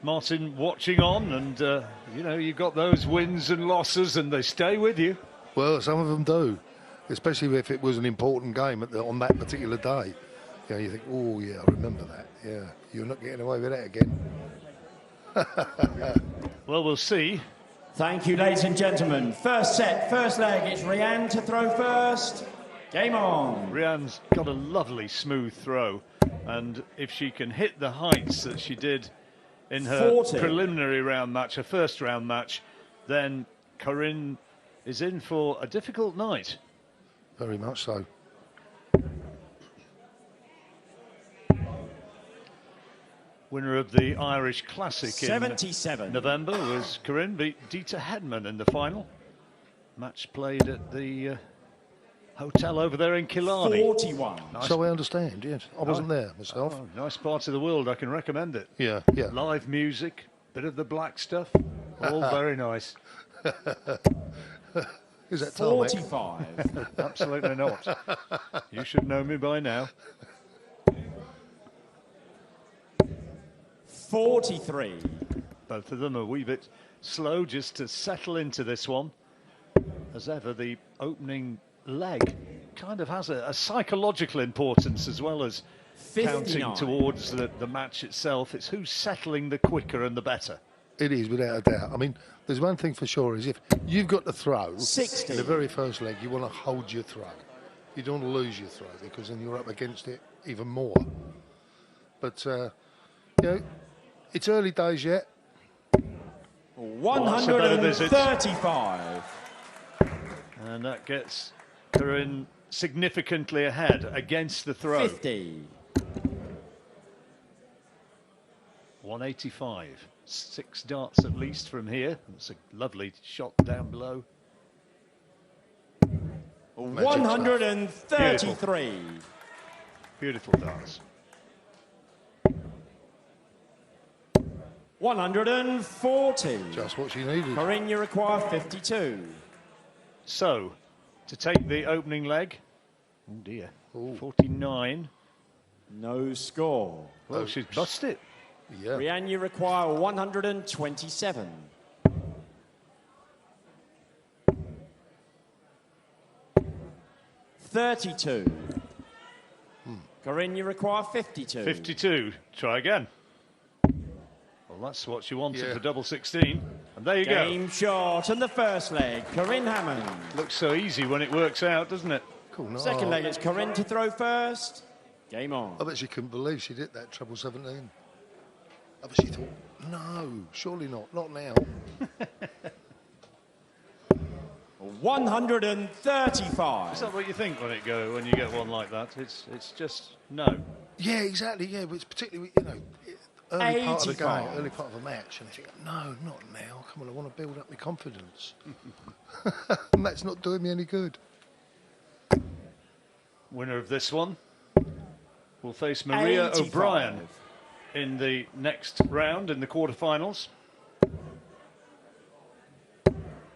Martin watching on, and you know, you've got those wins and losses, and they stay with you. Well, some of them do, especially if it was an important game on that particular day. You know, you think, oh yeah, I remember that. Yeah, you're not getting away with that again. Well, we'll see. Thank you, ladies and gentlemen. First set, first leg. It's Rhian to throw first. Game on. Rhian's got a lovely smooth throw, and if she can hit the heights that she did in her 40. preliminary round match, her first round match, then Corrine is in for a difficult night. Very much so. Winner of the Irish Classic 77. in November was Corrine, beat Hammond in the final. Match played at the hotel over there in Killarney. 41. Nice. So I understand, yes. I wasn't there myself. Oh, nice part of the world, I can recommend it. Yeah, yeah. Live music, bit of the black stuff, all very nice. Is that tarmac? 45. Absolutely not. You should know me by now. 43. Both of them a wee bit slow just to settle into this one. As ever, the opening leg kind of has a psychological importance as well as 59. counting towards the match itself. It's who's settling the quicker and the better. It is, without a doubt. I mean, there's one thing for sure, is if you've got to throw 60. in the very first leg, you want to hold your throw. You don't want to lose your throw, because then you're up against it even more. But, you know, it's early days yet. 135. And that gets Corrine significantly ahead against the throw. 50. 185. 6 darts at least from here. It's a lovely shot down below. 133. Beautiful darts. 140. Just what she needed. Corrine, you require 52. So, to take the opening leg, oh dear, Ooh. 49. No score. Well, she's busted it. Yeah. Rhian, you require 127. $32. Corrine, you require 52. 52. Try again. Well, that's what she wanted Yeah. for double 16. And there you Game shot and the first leg. Corrine Hammond. go. Looks so easy when it works out, doesn't it? Cool. No, Second leg, it's Corrine to throw first. Game on. I bet she couldn't believe she did that treble 17. I bet she thought, no, surely not now. 135. Is that what you think when you get one like that? It's just no. Yeah, exactly. Yeah, but it's particularly, you know, early part of the game, 85. early part of a match, and you think, no, not now. Come on, I want to build up my confidence. And that's not doing me any good. Winner of this one will face Maria 85. O'Brien in the next round in the quarterfinals.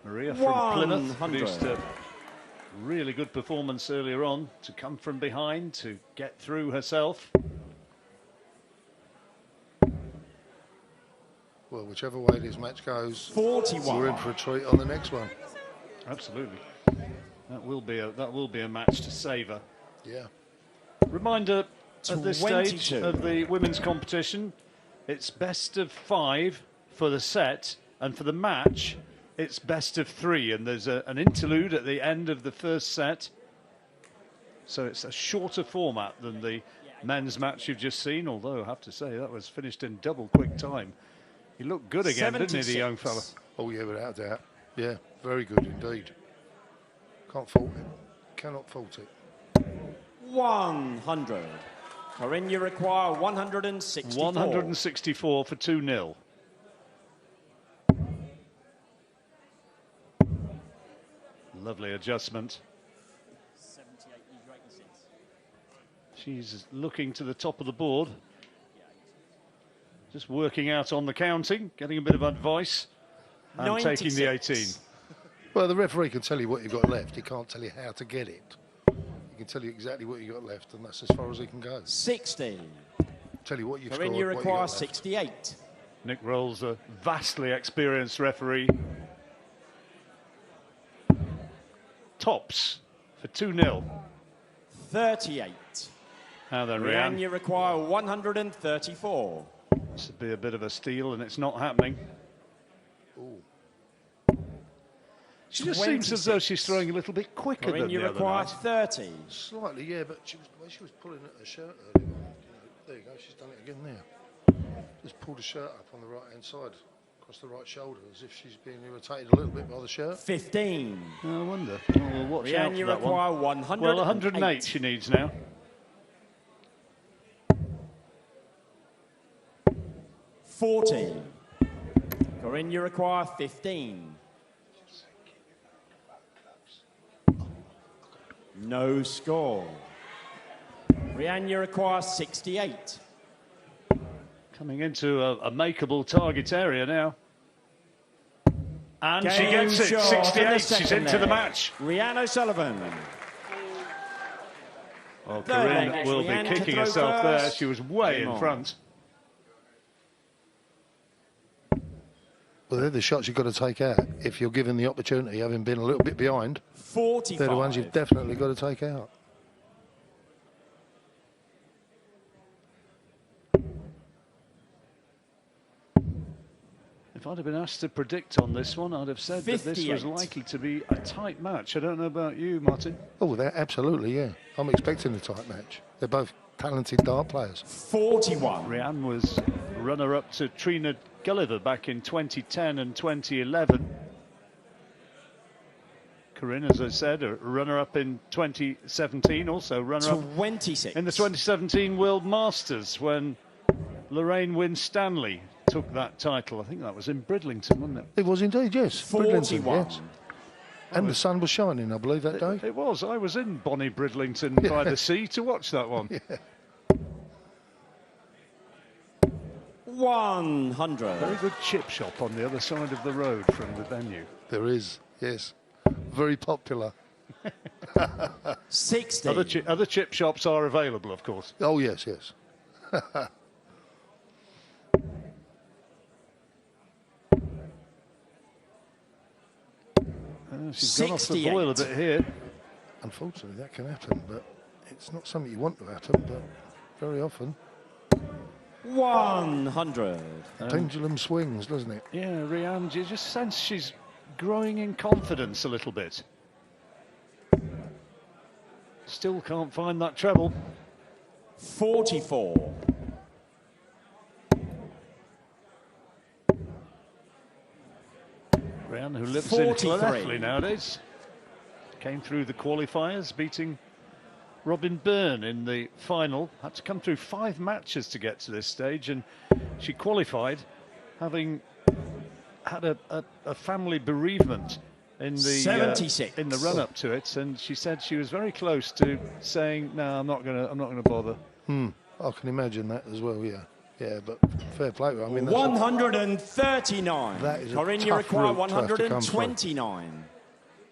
Maria from Plymouth 100. produced a really good performance earlier on to come from behind to get through herself. Well, whichever way this match goes, 41. we're in for a treat on the next one. Absolutely, that will be a match to savour. Yeah. Reminder at this stage 22. of the women's competition, it's best of 5 for the set, and for the match, it's best of 3. And there's an interlude at the end of the first set. So it's a shorter format than the men's match you've just seen, although I have to say that was finished in double quick time. He looked good again, didn't he, the young fella? Oh, yeah, without a doubt. Yeah, very good indeed. Can't fault it. Cannot fault it. 100. Corrine, you require 164. 164 for 2-0. Lovely adjustment. She's looking to the top of the board. Just working out on the counting, getting a bit of advice, and 96. taking the 18. Well, the referee can tell you what you've got left. He can't tell you how to get it. He can tell you exactly what you've got left, and that's as far as he can go. 60. Tell you what you've Corrine, scored, you what require got left. 68. Nick Rolls, a vastly experienced referee. Tops for 2-0. 38. Now then, Rhian, Rhian. you require 134. This would be a bit of a steal, and it's not happening. Ooh. She just seems as though she's throwing a little bit quicker Corrine, than you the other require night. 30. Slightly, yeah, but she was pulling at her shirt earlier. There you go, she's done it again there. Just pulled the shirt up on the right-hand side, across the right shoulder, as if she's being irritated a little bit by the shirt. 15. I wonder. Oh, we'll watch out Rhian, for you that require one. 108. Well, 108 she needs now. 40. Corrine, you require 15. No score. Rhian, you require 68. Coming into a makeable target area now. And she Game gets it, shot in the 68, she's second into the leg. match. Rhian O'Sullivan. Well, Third leg, Corrine it's will be Rhian to kicking throw herself there. first. She was way Game in on. front. Well, they're the shots you've got to take out. If you're given the opportunity, having been a little bit behind, 45. they're the ones you've definitely got to take out. If I'd have been asked to predict on this one, I'd have said that this was 58. likely to be a tight match. I don't know about you, Martin. Oh, they're absolutely, yeah. I'm expecting a tight match. They're both talented dart players. 41. Rhian was runner-up to Trina Gulliver back in 2010 and 2011. Corrine, as I said, a runner-up in 2017, also runner-up 26. in the 2017 World Masters when Lorraine Winstanley took that title. I think that was in Bridlington, wasn't it? It was indeed, yes. 41. Bridlington, yes. And the sun was shining, I believe, that day. It was. I was in Bonnie Bridlington by the sea to watch that one. Yeah. 100. Very good chip shop on the other side of the road from the venue. There is, yes. Very popular. 60. Other chip shops are available, of course. Oh, yes, yes. She's gone off the boil a bit here. Unfortunately, that can happen, but it's not something you want to happen, but very often. 100. The pendulum swings, doesn't it? Yeah, Rhian, you just sense she's growing in confidence a little bit. Still can't find that treble. 44. Rhian, who lives 43. in Llanelli nowadays, came through the qualifiers, beating Robin Byrne in the final. Had to come through 5 matches to get to this stage, and she qualified having had a family bereavement in the 76. in the run-up to it, and she said she was very close to saying, "No, I'm not gonna bother." I can imagine that as well, yeah. Yeah, but fair play to her. I mean, that's 139. That is a Corrine, you tough require route to have to come through. 129.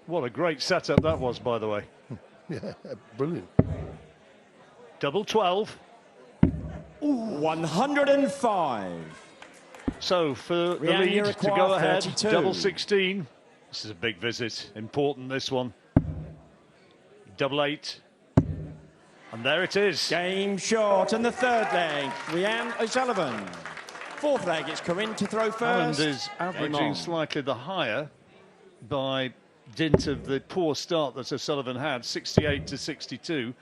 What a great setup that was, by the way. yeah, brilliant. Double 12. 105. So for the Rhian, you lead to require go ahead, 32. double 16. This is a big visit, important this one. Double 8. And there it is. Game short, and the third leg, Rhian O'Sullivan. Fourth leg, it's Corrine to throw Hammond first. is Game averaging on. slightly the higher by dint of the poor start that O'Sullivan had, 68 to 62.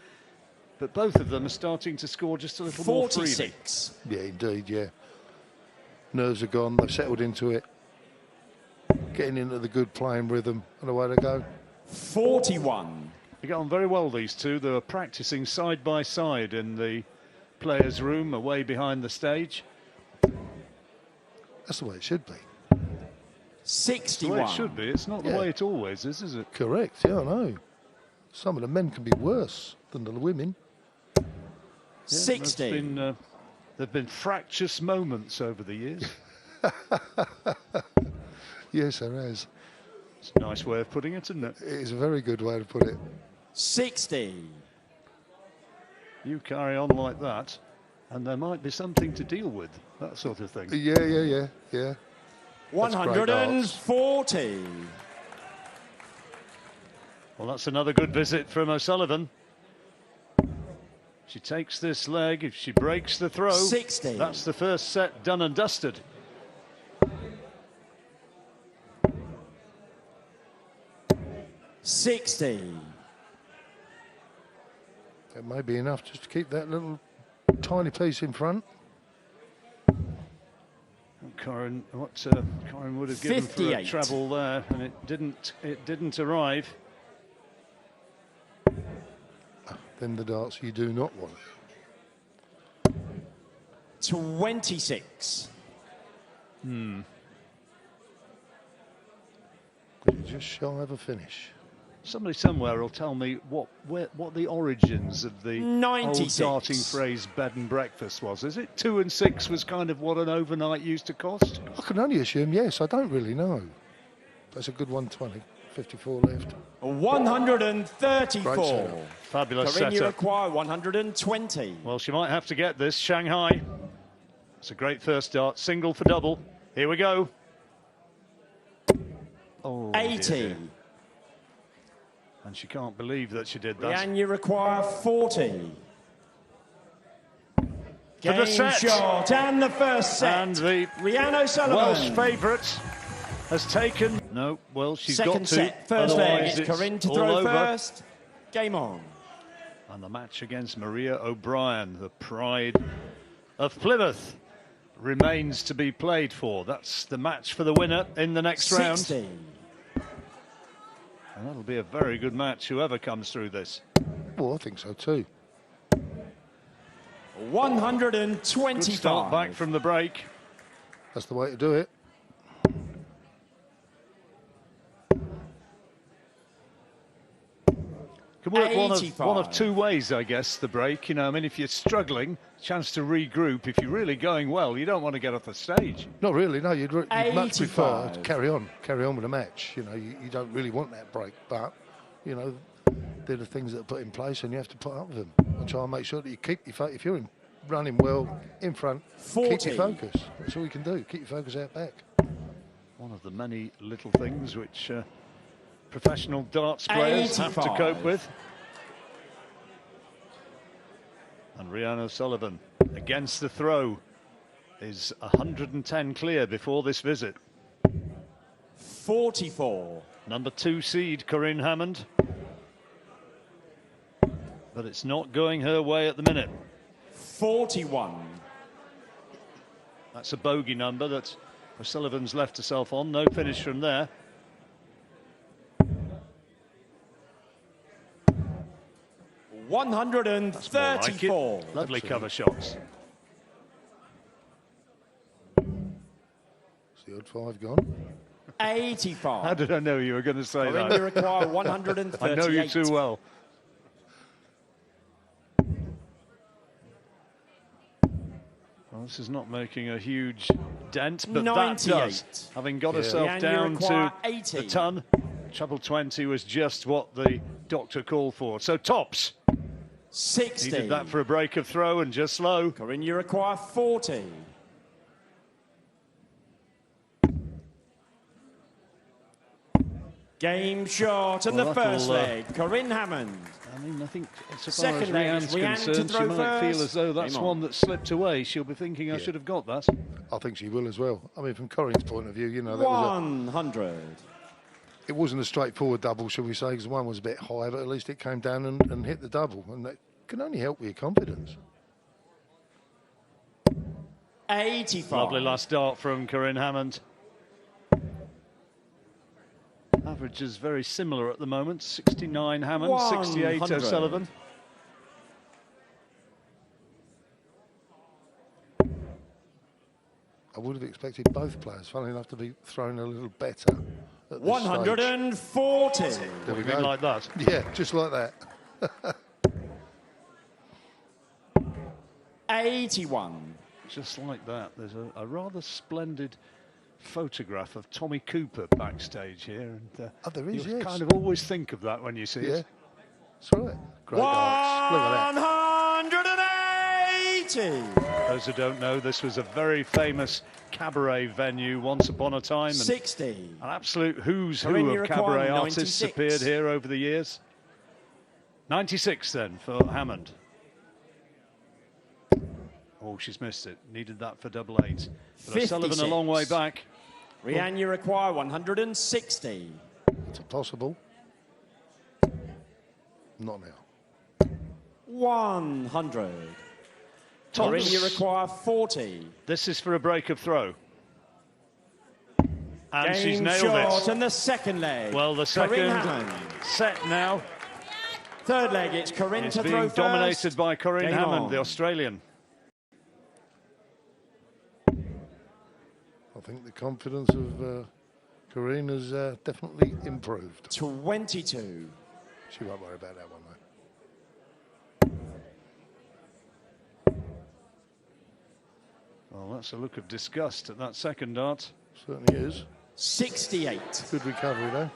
But both of them are starting to score just a little more freely. 46. Yeah, indeed, yeah. Nerves are gone, they've settled into it. Getting into the good playing rhythm, and away they go. 41. They get on very well, these two. They were practicing side by side in the players' room away behind the stage. That's the way it should be. It's the way 61. it should be. It's not the Yeah. way it always is it? Correct, yeah, I know. Some of the men can be worse than the women. Yeah, 60. There've been fractious moments over the years. Yes, there is. It's a nice way of putting it, isn't it? It is a very good way to put it. 60. You carry on like that, and there might be something to deal with. that sort of thing. Yeah. 140. Well, that's another good visit from O'Sullivan. She takes this leg. If she breaks the throw, 60. that's the first set done and dusted. $60. That may be enough just to keep that little tiny piece in front. Corrine, what Corrine would have given for a 58. treble there, and it didn't arrive. Then the darts you do not want. 26. You're just shy of a finish. Somebody somewhere will tell me what the origins of the 96. old darting phrase "bed and breakfast" was. Is it 2 and 6 was kind of what an overnight used to cost? I can only assume yes. I don't really know. That's a good 120. 54 left. 134. Great setup. Fabulous Corrine, you setup. require 120. Well, she might have to get this. Shanghai. It's a great first dart. Single for double. Here we go. Oh, 80. dear. And she can't believe that she did that. Rhian, you require 40. For the Game set. shot and the first set. And the Rhian O'Sullivan. Welsh favourite has taken. No, well, she's Second got to. set, first leg. Otherwise It's Corrine to all throw over. first. Game on. And the match against Maria O'Brien, the pride of Plymouth, remains to be played for. That's the match for the winner in the next 60. round. And that'll be a very good match, whoever comes through this. Well, I think so too. 125. Good start back from the break. That's the way to do it. Can work one of 85. two ways, I guess, the break. You know, I mean, if you're struggling, chance to regroup. If you're really going well, you don't want to get off the stage. Not really, no. You'd much prefer 85. to carry on with the match. You know, you don't really want that break, but, you know, they're the things that are put in place and you have to put up with them. And try and make sure that you keep your focus. If you're running well in front, 40. keep your focus. That's all you can do. Keep your focus out back. One of the many little things which professional darts players have to 85. cope with. And Rhian O'Sullivan against the throw is 110 clear before this visit. 44. Number 2 seed Corrine Hammond. But it's not going her way at the minute. 41. That's a bogey number that O'Sullivan's left herself on. No finish from there. More like it. 134. Lovely cover shots. Is the odd 5 gone? 85. How did I know you were going to say Corrine, that? you require 138. I know you too well. Well, this is not making a huge dent, but that 98. does. Having got herself Rhian, you down require to 80. the ton, treble 20 was just what the doctor called for. So tops. 60. Needed that for a break of throw and just slow. Corrine, you require 40. Game shot and Well, the that'll, first leg. Corrine Hammond. I mean, I think so far Second as leg Rhian's is Rhian to concerned, she throw might feel first. as though that's Game on. one that slipped away. She'll be thinking, I should have got that. I think she will as well. I mean, from Corrine's point of view, you know, that was 100. it wasn't a straightforward double, shall we say, because one was a bit high, but at least it came down and hit the double, and that can only help with your confidence. 85. Lovely last dart from Corrine Hammond. Average is very similar at the moment. 69 Hammond, 68 100. O'Sullivan. I would have expected both players, funnily enough, to be thrown a little better at this 140. stage. There we You mean go. like that? Yeah, just like that. 81. Just like that. There's a rather splendid photograph of Tommy Cooper backstage here. And, Oh, there is, you yes. kind of always think of that when you see Yeah, it. that's right. Great darts. Look at that. 80. Those who don't know, this was a very famous cabaret venue once upon a time. And 60. an absolute who's Corrine, who you of require cabaret artists 96. appeared here over the years. 96 then for Hammond. Oh, she's missed it. Needed that for double eight. But O'Sullivan a long way 56. back. Rhian, you require 160. It's impossible. Not now. 100. Tops. Corrine, you require 40. This is for a break of throw. And she's Game nailed short, it. and the second leg. Well, the Corrine second Hammond. set now Third leg, it's Corrine is to throw being first. dominated by Corrine Game Hammond, on. the Australian. I think the confidence of Corrine has definitely improved. 22. She won't worry about that one, though. Well, that's a look of disgust at that second dart. Certainly is. 68. Good recovery, though.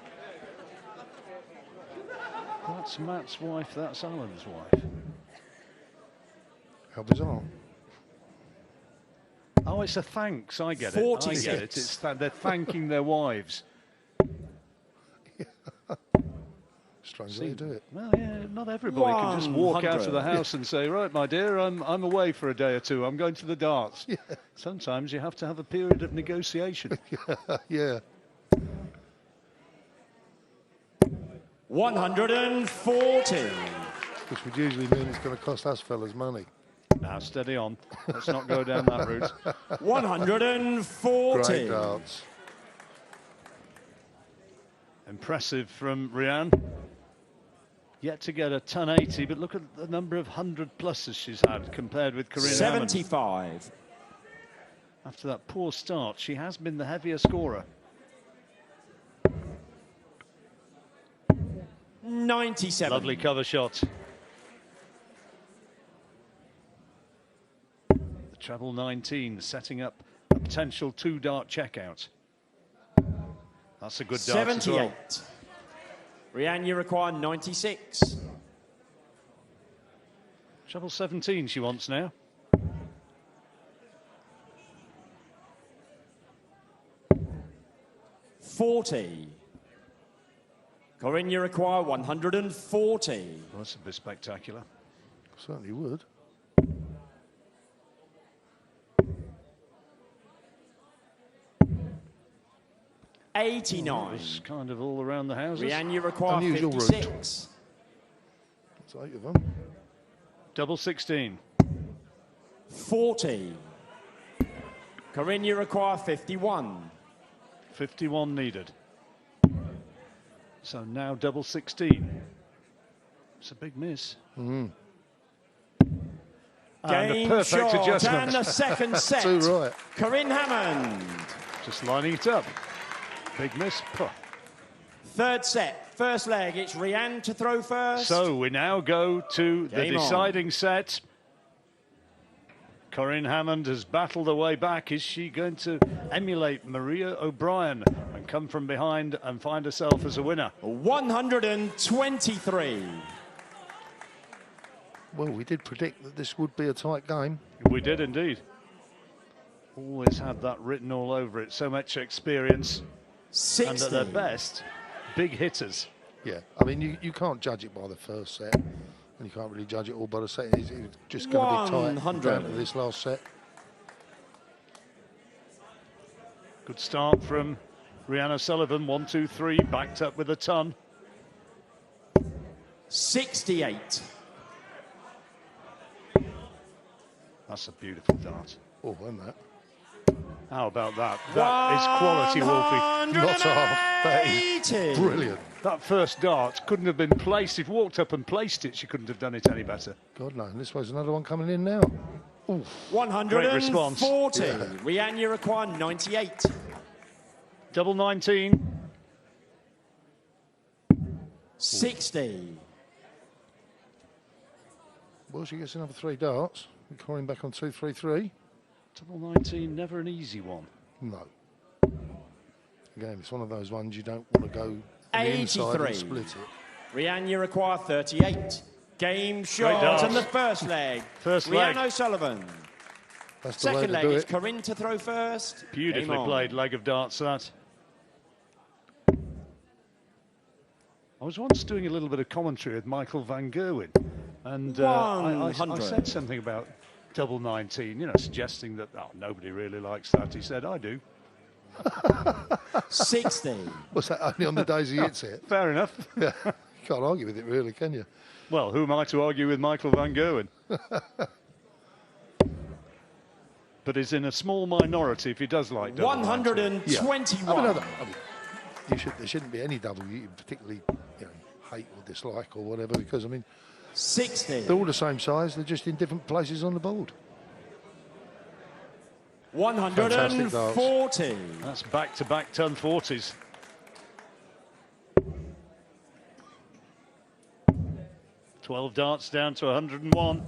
That's Matt's wife, that's Alan's wife. How bizarre. Oh, it's a thanks, I get it. I 46. get it. They're thanking their wives. Strange way to do it. Well, yeah, not everybody can just walk out of the 100. house and say, right, my dear, I'm away for a day or two. I'm going to the darts. Yeah. Sometimes you have to have a period of negotiation. Yeah. 140. Which would usually mean it's going to cost us fellas money. Now, steady on. Let's not go down that route. 140. Great darts. Impressive from Rhian. Yet to get a ton 80, but look at the number of 100-pluses she's had compared with Corrine Hammond. 75. After that poor start, she has been the heavier scorer. 97. Lovely cover shot. The treble 19, setting up a potential two-dart checkout. That's a good dart as 78. well. Rhian, you require 96. Treble 17 she wants now. $40. Corrine, you require 140. Well, that's a bit spectacular. Certainly would. It 89. was kind of all around the houses. Rhian, you require Unusual route. 56. That's 8 of them. Double 16. 40. Corrine, you require 51. 51 needed. So now double 16. It's a big miss. And a Game perfect short, adjustment. and the second set. Too right. Corrine Hammond. Just lining it up. Big miss. Puh. Third set, first leg, it's Rhian to throw first. So we now go to the Game on. deciding set. Corrine Hammond has battled her way back. Is she going to emulate Maria O'Brien and come from behind and find herself as a winner? 123. Well, we did predict that this would be a tight game. We did indeed. Always had that written all over it. So much experience. 60. And at their best, big hitters. Yeah. I mean, you can't judge it by the first set. And you can't really judge it all by the second. It's just going to be tight 100. down to this last set. Good start from Rhian O'Sullivan. 1, 2, 3, backed up with a ton. 68. That's a beautiful dart. Oh, and that. How about that? That is quality, Wolfie. Not half. That is brilliant. That first dart couldn't have been placed. If you walked up and placed it, she couldn't have done it any better. God, no. And this way's another one coming in now. Oof. 140. Great response. Rhian, you require 98. Double 19. 60. Well, she gets another 3 darts. We're calling back on 2, 3, 3. Double 19, never an easy one. No. Again, it's one of those ones you don't want to go on the inside 83. and split it. Rhian, you require 38. Game shot dance. and the first leg. First Rhian leg. O'Sullivan. That's the way Second to leg, do it's it. Corrine to throw first. Beautifully Game on. played leg of darts, that. I was once doing a little bit of commentary with Michael Van Gerwen, and I 100. said something about double 19, you know, suggesting that nobody really likes that. He said, I do. 60. What's that, only on the days he hits it? Fair enough. Yeah, you can't argue with it really, can you? Well, who am I to argue with Michael Van Gerwen? But he's in a small minority if he does like double 19. 121. There shouldn't be any double you particularly hate or dislike or whatever, because I mean 60. they're all the same size, they're just in different places on the board. 140. That's back-to-back ton 40s. $12 darts down to 101.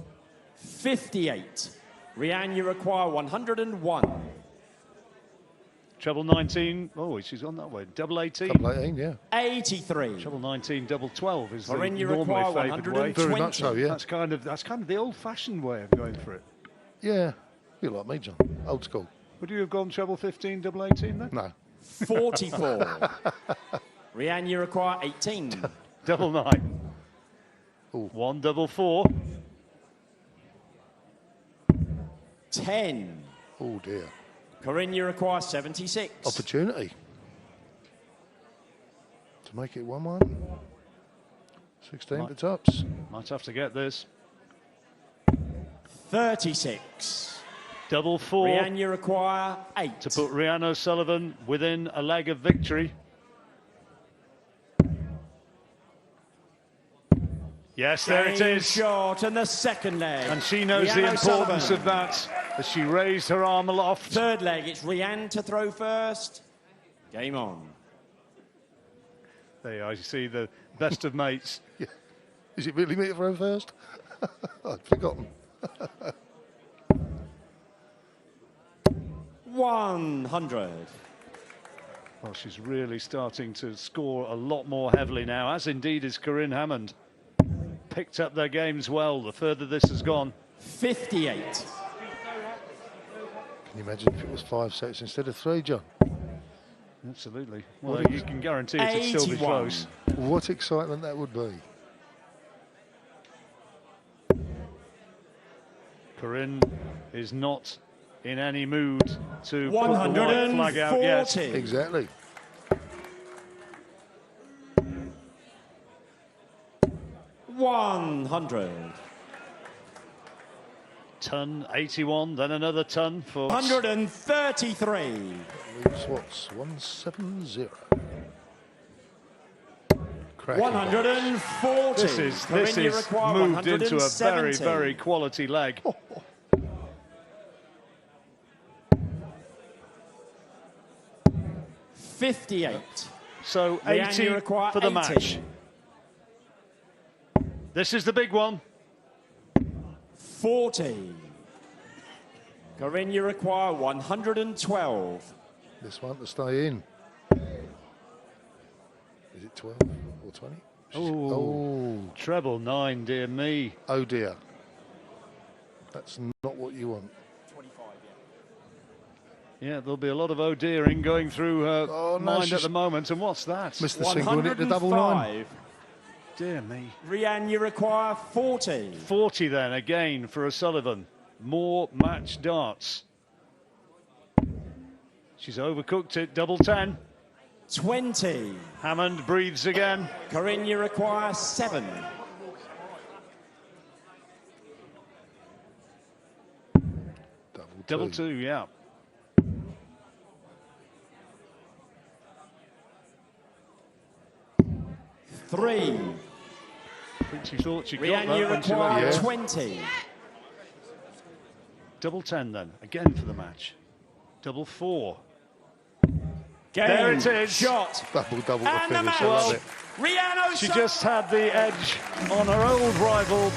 58. Rhian, you require 101. Treble 19. Oh, she's gone that way. Double 18. Double 18, yeah. 83. Treble 19, double 12 is the Corrine, you normally require favoured way. 120. Very much so, yeah. That's kind of the old-fashioned way of going for it. Yeah, you like me, John. Old school. Would you have gone treble 15, double 18 then? No. 44. Rhian, you require 18. Double 9. Ooh. 1 double 4. 10. Oh dear. Corrine, you require 76. Opportunity to make it 1-1. 16 to tops. Might have to get this. 36. Double 4 Rhian, you require 8. to put Rhian O'Sullivan within a leg of victory. Yes, there it Game is. shot and the second leg. And she knows Rhian the importance O'Sullivan. of that as she raised her arm aloft. Third leg, it's Rhian to throw first. Game on. There you are, you see the best of mates. Yeah. Is it really me to throw first? I'd forgotten. 100. Well, she's really starting to score a lot more heavily now, as indeed is Corrine Hammond. Picked up their games well, the further this has gone. 58. Can you imagine if it was 5 sets instead of 3, John? Absolutely. Well, you can guarantee it'd still be 81. close. What excitement that would be. Corrine is not in any mood to put the white flag out yet. 140. Exactly. $100. Ton 81, then another ton for 133. Leaves what's 170. Cracking. 140. This Corrine, you is require moved into a very, 170. very quality leg. $58. So Rhian, 80 you require for the 80. match. This is the big one. 40. Corrine, you require 112. This one to stay in. Is it 12 or 20? Oh, treble 9, dear me. Oh dear. That's not what you want. Yeah, there'll be a lot of oh dearing going through her Oh, no, mind at she's the moment. And what's that? Missed the single and hit the double 9. 105. Dear me. Rhian, you require 40. 40 then, again for O'Sullivan. More match darts. She's overcooked it, double 10. 20. Hammond breathes again. Corrine, you require 7. Double 2, yeah. Three. I think she thought she got Rhian, that you when she require went. Yeah. 20. Double 10 then, again for the match. Double 4. Game. There it is. Shot. Double to And the finish. match. I love it. Rhian She O'Sullivan. just had the edge on her old rival.